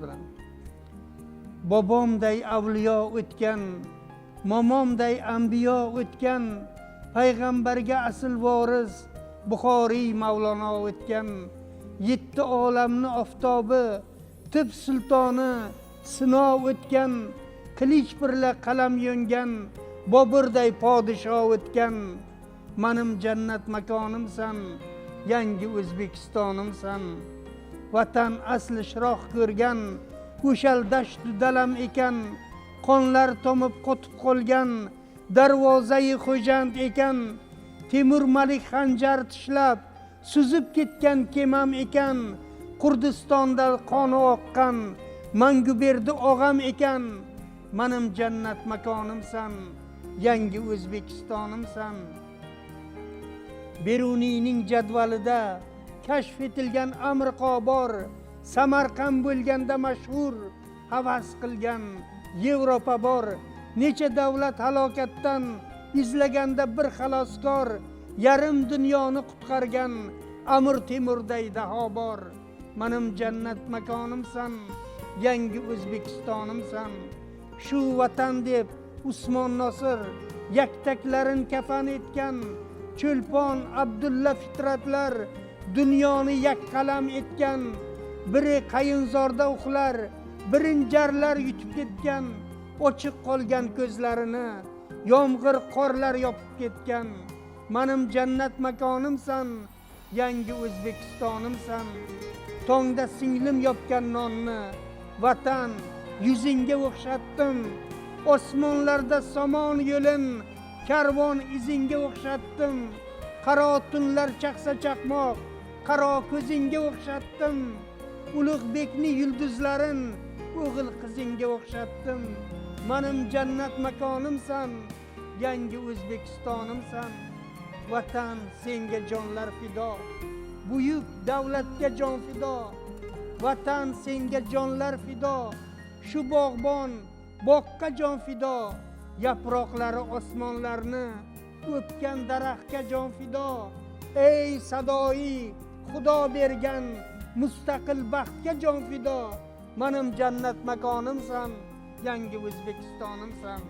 bilan. Bobomday avliyo o'tgan, momomday anbiyo o'tgan, payg'ambarga asl voris Buxoriy Mavlono o'tgan, 7 olamni oftobi, tib sultoni Sino o'tgan, qilich birla qalam yongan, Bobirday podsho o'tgan. Menim jannat makonimsan, yangi O'zbekistonimsan. Vatan asli shiroq ko'rgan, o'shal dashtu dalam ekan, qonlar tomib qotib qolgan, darvozai xo'jand ekan. Temur Malik xanjar tishlab, suzib ketgan kemam ekan, Kurdistonda qoni oqqan, Manguberdi og'am ekan. Menim jannat makonimsan, yangi O'zbekistonimsan. Beruniyning jadvalida kashf etilgan Amriqo bor, Samarqand bo'lganda mashhur, havas qilgan Yevropa bor. Necha davlat halokatdan izlaganda bir xaloskor, yarim dunyoni qutqargan Amir Temurday daho bor. Menim jannat makonimsan, yangi O'zbekistonimsan. Shu vatan deb Usmon Nosir yaktaklarin kafan etgan, Cho'lpon Abdulla Fitratlar dunyoni yakqalam etgan. Biri qayinzorda uxlar, birinjarlar yutib ketgan, ochiq qolgan ko'zlarini yomg'ir qorlar yopib ketgan. Menim jannat makonimsan, yangi O'zbekistonimsan. Tongda singlim yopgan nonni vatan yuzingga o'xshatdim, osmonlarda somon yo'lin karvon izingga o'xshatdim. Qaro tunlar chaqsa chaqmoq, qaro ko'zingga o'xshatdim. Ulug'bekni yulduzlarin o'g'il qizingga o'xshatdim. Menim jannat makonimsan, yangi O'zbekistonimsan. Vatan senga jonlar fido, buyuk davlatga jon fido. Vatan senga jonlar fido, shu bog'bon boqqa jon fido. Yaproqlari osmonlarni o'pgan daraxtga jon fido. Ey sadoyi Xudo bergan mustaqil baxtga jon fido. Menim jannat makonimsan, yangi O'zbekistonimsan.